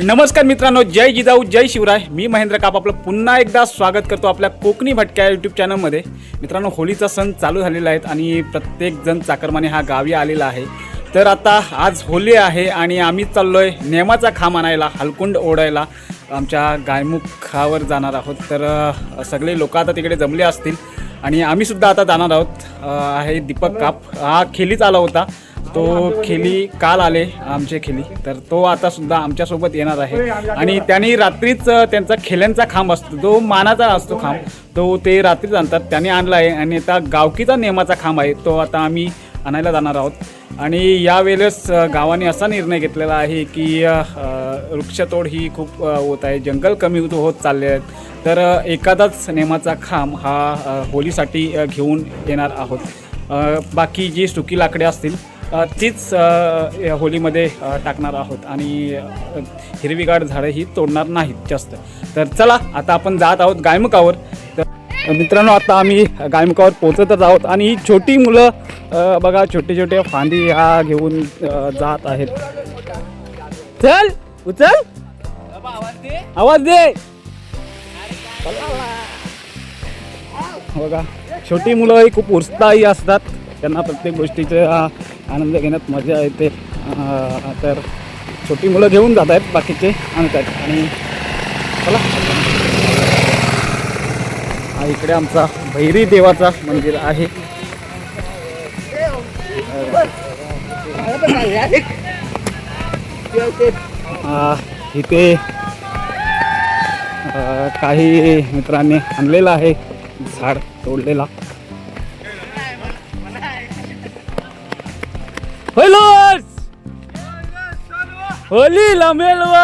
नमस्कार मित्रांनो, जय जिजाऊ जय शिवराय. मी महेंद्र काप आपलं पुन्हा एकदा स्वागत करतो आपल्या कोकणी भटक्या यूट्यूब चॅनलमध्ये. मित्रांनो, होळीचा सण चालू झालेला आहे आणि प्रत्येकजण चाकरमाने हा गावी आलेला आहे. तर आता आज होळी आहे आणि आम्ही चाललो आहे नेमाचा खांब आणायला, हलकुंड ओढायला आमच्या गायमुखावर जाणार आहोत. तर सगळे लोक आता तिकडे जमले असतील आणि आम्हीसुद्धा आता जाणार आहोत. आहे दीपक काप, हा खेलीच आला होता. तो खेली काल आले आमचे खेली, तर तो आता सुद्धा आमच्यासोबत येणार आहे. आणि त्यांनी रात्रीच त्यांचा खेल्यांचा खांब असतो, जो मानाचा असतो खांब, तो ते रात्रीच आणतात. त्यांनी आणला आहे आणि आता गावकीचा नेमाचा खांब आहे, तो आता आम्ही आणायला जाणार आहोत. आणि यावेळेस गावाने असा निर्णय घेतलेला आहे की वृक्षतोड ही खूप होत आहे, जंगल कमी होत चालले आहेत. तर एखादाच नेमाचा खांब हा होळीसाठी घेऊन येणार आहोत. बाकी जी सुकी लाकडे असतील तीच होळीमध्ये टाकणार आहोत आणि हिरवीगार झाडं ही तोडणार नाहीत जास्त. तर चला आता आपण जात आहोत गायमुखावर. तर मित्रांनो, आता आम्ही गायमुखावर पोहोचतच आहोत आणि ही छोटी मुलं बघा, छोटे छोटे फांदी ह्या घेऊन जात आहेत. चल उचल, आवाज दे. बघा, छोटी मुलं ही खूप उत्साही असतात, त्यांना प्रत्येक गोष्टीचे आनंद घेण्यात मजा येते. तर छोटी मुलं घेऊन जात आहेत, बाकीचे आणत आहेत. आणि चला, हा इकडे आमचा भैरी देवाचा मंदिर आहे. इथे काही मित्रांनी आणलेला आहे झाड तोडलेला. होलीला मेलवा,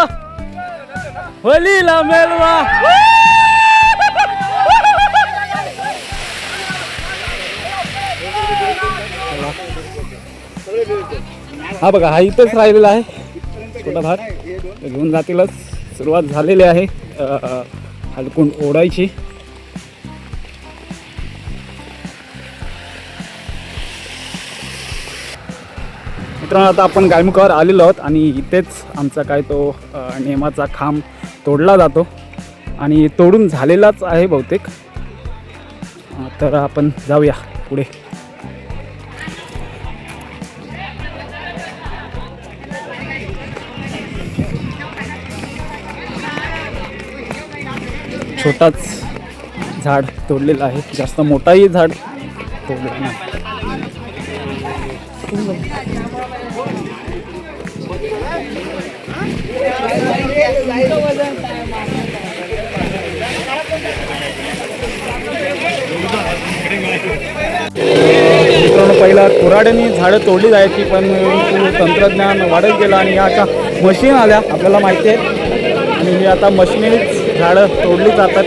होलीला मेलवा. हा बघा, हा इथंच राहिलेला आहे छोटा भाग, घेऊन जातीलच. सुरुवात झालेली आहे हलकुंड ओढायची. मित्रांनो, आता आपण गायमुखावर आलेलो आहोत आणि इथेच आमचा काय तो नेमाचा खांब तोडला जातो आणि तोडून झालेलाच आहे बहुतेक. तर आपण जाऊया पुढे. छोटाच झाड तोडलेलं आहे, जास्त मोठाही झाड तोडलेलं नाही. मित्रांनो, पहिला कुऱ्हाड्यांनी झाडं तोडली जायची, पण तंत्रज्ञान वाढत गेलं आणि आता मशीन आल्या आपल्याला माहिती आहे, आणि आता मशिनीच झाडं तोडली जातात.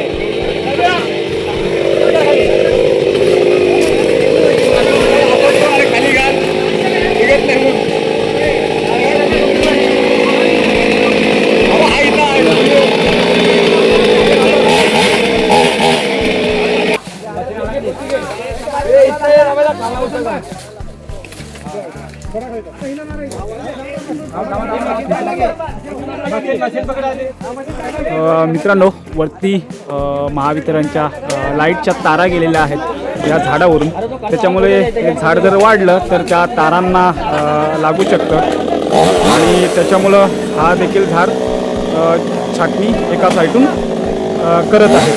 मित्रांनो, वरती महावितरणच्या लाईटच्या तारा गेलेल्या आहेत या झाडावरून. त्याच्यामुळे हे झाड जर वाढलं तर त्या तारांना लागू शकतं आणि त्याच्यामुळं हा देखील झाड छाटणी एका साईडून करत आहे.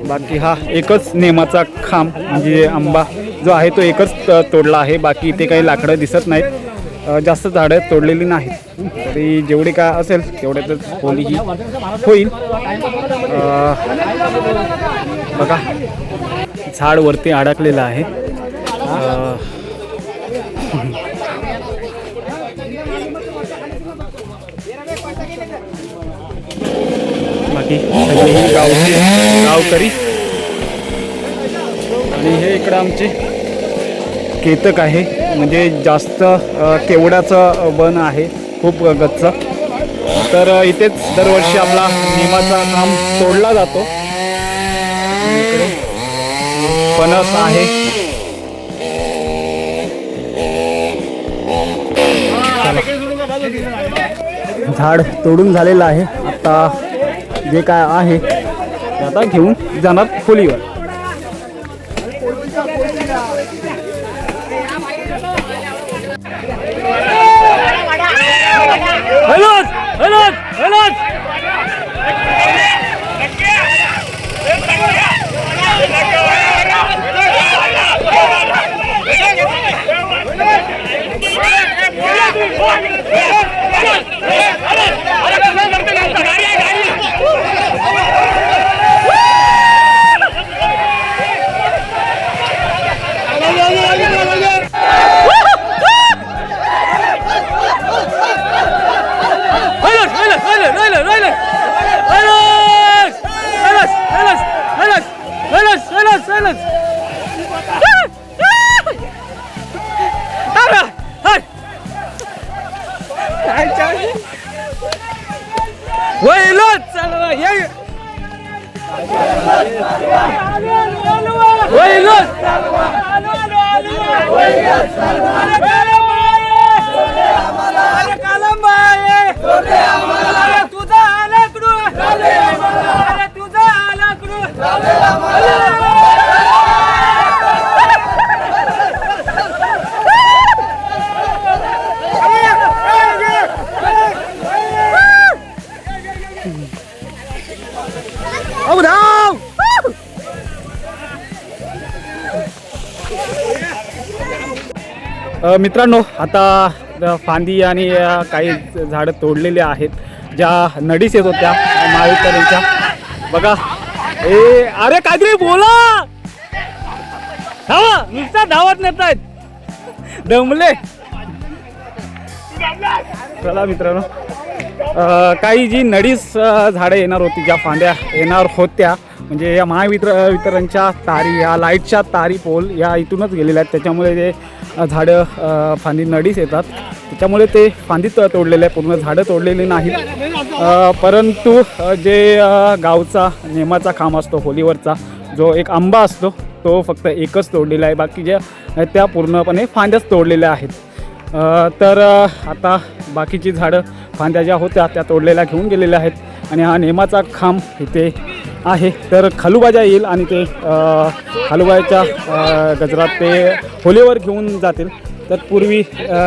बाकी हा एकच नेमाचा खांब म्हणजे आंबा जो आहे तो एकच तोडला आहे. बाकी इथे काही लाकडं दिसत नाहीत, जास्त झाडं तोडलेली नाहीत. तरी जेवढी काय असेल तेवढ्यातच होळी ही होईल. बघा, झाड वरती अडकलेलं आहे. बाकी सगळे गावकरी आणि हे इकडं आमचे केतक आहे, म्हणजे जास्त केवड्याचं वन आहे, खूप गच्च. तर इथेच दरवर्षी आपला नेमाचा खांब तोडला जातो. इकडे फणस आहे, झाड तोडून झालेलं आहे. आता जे काय आहे ते आता घेऊन जाणार खोलीवर. मित्रांनो, आता फांदी आणि काही झाडं तोडलेली आहेत ज्या नडीस येत होत्या महावितरणच्या. बघा, अरे काहीतरी बोला. धावा, नुसता धावत नेत आहेत, दमले. चला मित्रांनो, काही जी नडीस झाडं येणार होती, ज्या फांद्या येणार होत्या, म्हणजे या महावितरणच्या तारी, या लाईटच्या तारी पोल या इथूनच गेलेल्या आहेत. त्याच्यामुळे ते झाडं फांदी नडीस येतात, त्याच्यामुळे ते फांदी तोडलेले आहे. पूर्ण झाडं तोडलेली नाहीत, परंतु जे गावचा नेमाचा खांब असतो होलीवरचा, जो एक आंबा असतो, तो फक्त एकच तोडलेला आहे. बाकी ज्या त्या पूर्णपणे फांद्याच तोडलेल्या आहेत. तर आता बाकीची झाडं फांद्या ज्या होत्या त्या तोडलेल्या घेऊन गेलेल्या आहेत. आणि हा नेमाचा खांब इथे आहे. तर खालूबाजा येईल आणि ते खालूबाईच्या गजरात ते होलीवर घेऊन जातील. तर पूर्वी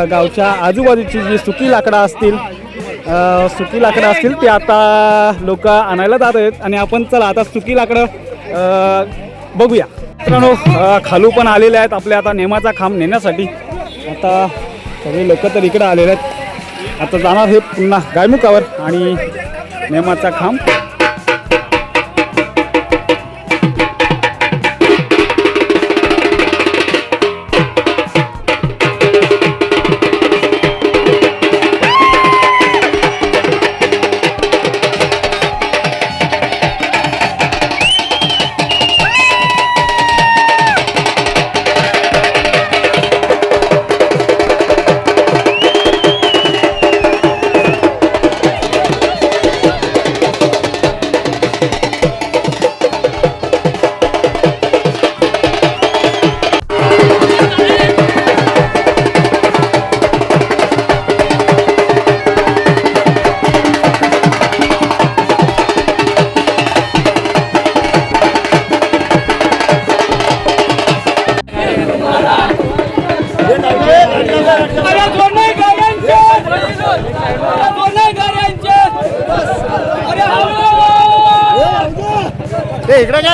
गावच्या आजूबाजूची जी सुकी लाकडं असतील ती आता लोक आणायला जात आहेत. आणि आपण चला आता सुकी लाकडं बघूया. मित्रांनो, खालू पण आलेले आहेत आपल्या आता नेमाचा खांब नेण्यासाठी. आता सगळे लोक तर इकडे आलेले आहेत. आता जाणार हे पुन्हा गायमुखावर आणि नेमाचा खांब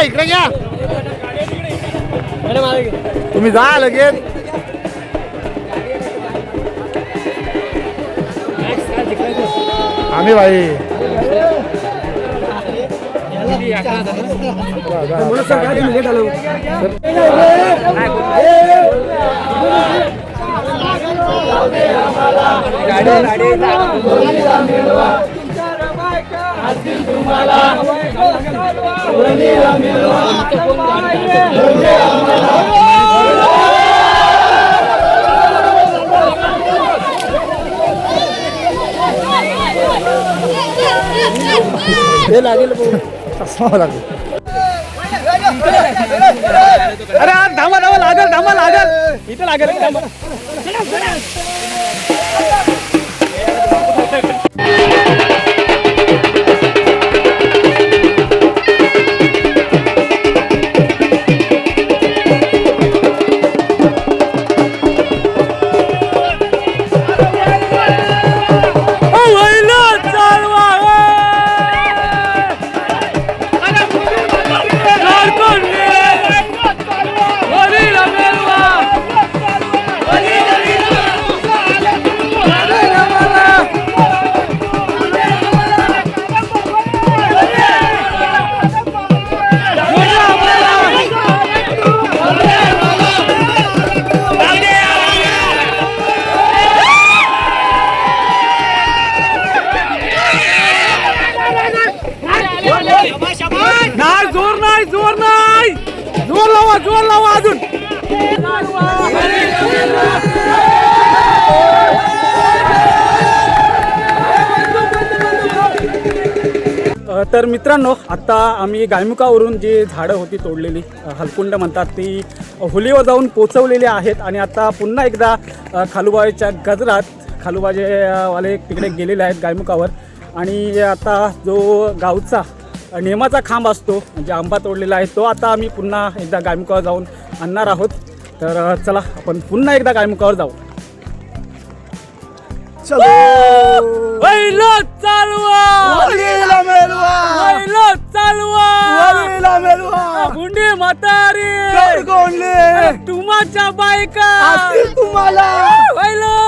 इकडे घ्या. तुम्ही जा लगेच. आम्ही भाई अरे धामा लागल इथे लागेल. जोर लावा अजून. तर मित्रांनो, आता आम्ही गायमुखावरून जी झाडं होती तोडलेली, हलकुंड म्हणतात, ती होलीवर जाऊन पोचवलेली आहेत. आणि आता पुन्हा एकदा खालूबाईच्या गजरात खालूबाजेवाले तिकडे गेलेले आहेत गायमुखावर. आणि आता जो गावचा नेमाचा खांब असतो, म्हणजे आंबा तोडलेला आहे, तो आता आम्ही पुन्हा एकदा गायमुखावर जाऊन आणणार आहोत. तर चला आपण पुन्हा एकदा गायमुखावर जाऊ. चलो पहिलो चालवा वलीला मेलवा पहिलो चालवा वलीला मेलवा गुंडी म्हातारी गडगोंडले तुमाच्या बायका असतील तुम्हाला पहिलो.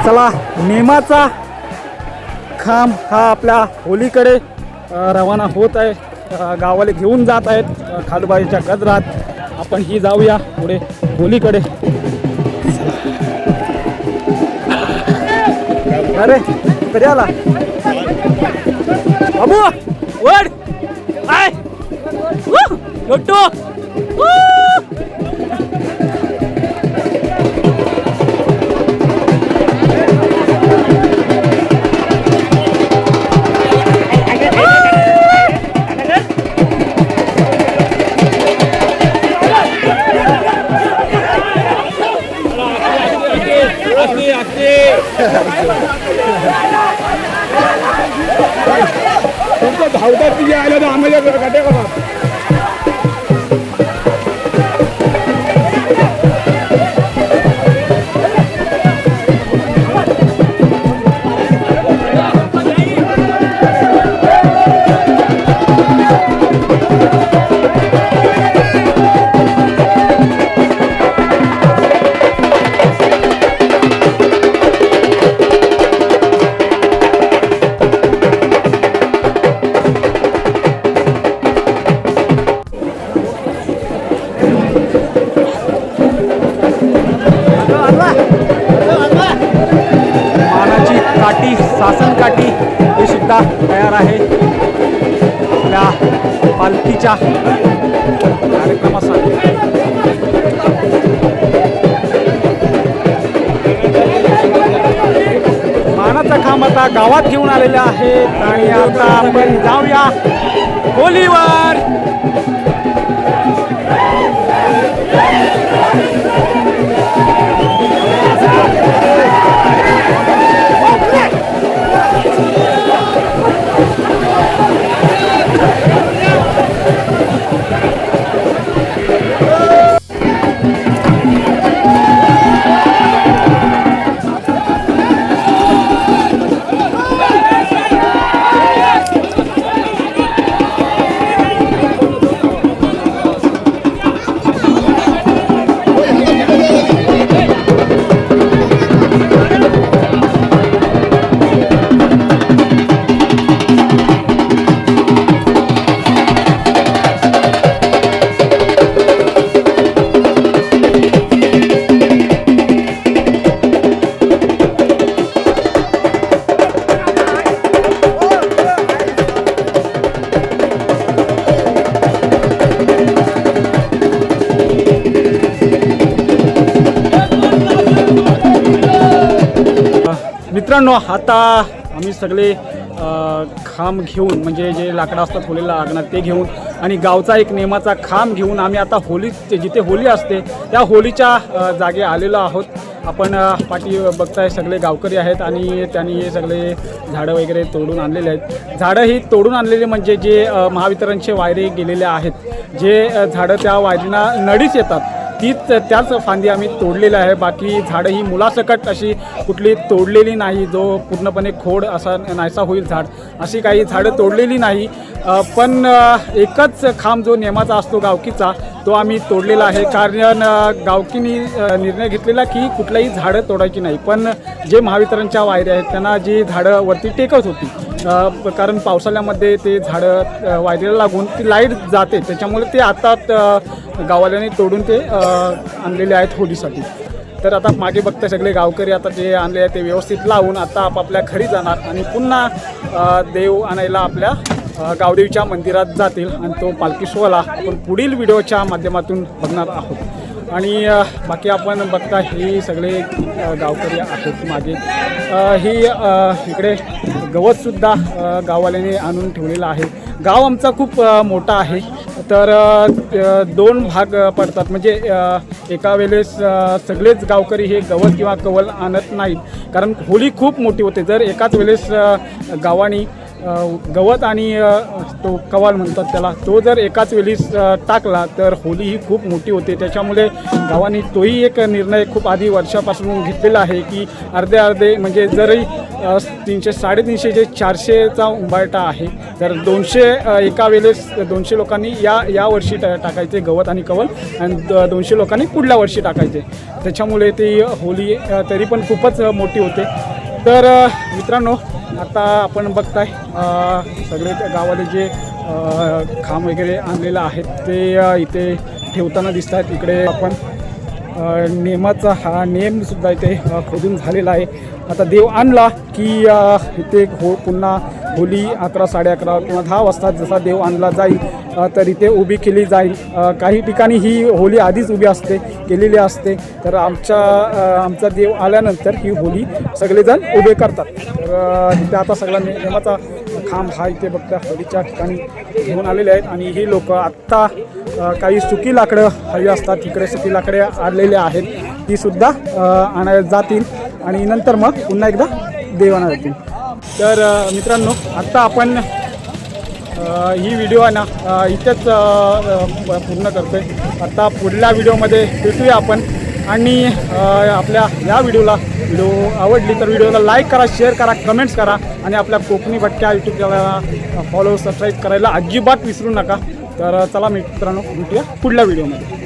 चला, नेमाचा खांब हा आपल्या होलीकडे रवाना होत आहे. गावाला घेऊन जात आहेत खालूबाईच्या गजरात. आपण ही जाऊया पुढे होलीकडे. अरे कधी आला बाबू? वड आय लोटो. तुमचं धावतात तिथे आलं तर आम्हाला गाठ्या करा. काठी, शासन काठी हे सुद्धा तयार आहे आपल्या पालखीच्या कार्यक्रमासाठी. मानाचा खांब आता गावात घेऊन आलेले आहेत. आणि आता आपण जाऊया होलीवर. मित्रांनो आता आम्ही सगळे खांब घेऊन म्हणजे जे लाकडं असतात होलीला लागणार ते घेऊन आणि गावचा एक नेमाचा खांब घेऊन आम्ही आता होली जिथे होली असते त्या होलीच्या जागे आलेलो आहोत. आपण पाठी बघताय सगळे गावकरी आहेत आणि त्यांनी हे सगळे झाडं वगैरे तोडून आणलेले आहेत. झाडं ही तोडून आणलेली म्हणजे जे महावितरणचे वायरे गेलेले आहेत जे झाडं त्या वायरींना नडीच येतात त्याच फांदी आम्ही तोडलेल्या आहे. बाकी झाडं ही मुलासकट अशी कुठली तोडलेली नाही जो पूर्णपणे खोड असा नाहीसा होईल झाड अशी काही झाडं तोडलेली नाही. पण एकच खांब जो नेमाचा असतो गावकीचा तो आम्ही तोडलेला आहे. कारण गावकीनी निर्णय घेतलेला की कुठल्याही झाडं तोडायची नाही. पण जे महावितरणच्या वायऱ्या आहेत त्यांना जी झाडं वरती टेकत होती कारण पावसाळ्यामध्ये ते झाडं वायरीला लागून ती लाईट जाते त्याच्यामुळे ते आता गाववाल्यांनी तोडून ते आणलेले आहेत होलीसाठी. तर आता मागे बघता सगळे गावकरी आता जे आणले आहे ते व्यवस्थित लावून आता आपापल्या घरी जाणार आणि पुन्हा देव आणायला आपल्या गावदेवीच्या मंदिरात जातील आणि तो पालखी सोहळा आपण पुढील व्हिडिओच्या माध्यमातून बघणार आहोत. आणि बाकी आपण बघता ही सगळे गावकरी आहेत मागे. ही इकडे गवतसुद्धा गाववाल्याने आणून ठेवलेलं आहे. गाव आमचा खूप मोठा आहे तर 2 भाग पडतात म्हणजे एका वेळेस सगळेच गावकरी हे गवत किंवा कवल आणत नाहीत कारण होली खूप मोठी होते. जर एकाच वेळेस गावानी गवत आणि तो कवाल म्हणतात त्याला तो जर एकाच वेळीस टाकला तर होली ही खूप मोठी होते. त्याच्यामुळे गावाने तोही एक निर्णय खूप आधी वर्षापासून घेतलेला आहे की अर्धे म्हणजे जरी 300 350 जे 400चा उंबारटा आहे तर 200 एका वेळेस 200 लोकांनी या वर्षी टाकायचे गवत आणि कवल आणि 200 लोकांनी पुढल्या वर्षी टाकायचे. त्याच्यामुळे ती होली तरी पण खूपच मोठी होते. तर मित्रांनो आता आपण बघताय सगळे गावाले जे खांब वगैरे आणलेलं आहेत ते इथे ठेवताना दिसत आहेत. इकडे आपण नेमाचा हा नेमसुद्धा इथे खोदून झालेला आहे. आता देव आणला की इथे पुन्हा होली 11 11:30 किंवा 10 वाजता जसा देव आणला जाईल तर इथे उभी केली जाईल. काही ठिकाणी ही होली आधीच उभी असते केलेली असते तर आमचा देव आल्यानंतर ही होली सगळेजण उभे करतात. तर इथे आता सगळा नेमाचा खांब हा इथे बघता होलीच्या ठिकाणी घेऊन आलेले आहेत आणि ही लोक आत्ता काही सुकी लाकडं हवी असतात इकडे सुकी लाकडे आणलेले आहेत तीसुद्धा आणायला जातील आणि नंतर मग पुन्हा एकदा देव आणायला जातील. तर मित्रांनो आत्ता आपण ही व्हिडिओ आहे ना इथेच पूर्ण करतो आहे. आता पुढल्या व्हिडिओमध्ये भेटूया आपण आणि आपल्या या व्हिडिओ आवडली तर व्हिडिओला लाईक करा शेअर करा कमेंट्स करा आणि आपल्या कोकणी भटक्या यूट्यूब चॅनलला फॉलो सबस्क्राईब करायला अजिबात विसरू नका. तर चला मित्रांनो भेटूया पुढल्या व्हिडिओमध्ये.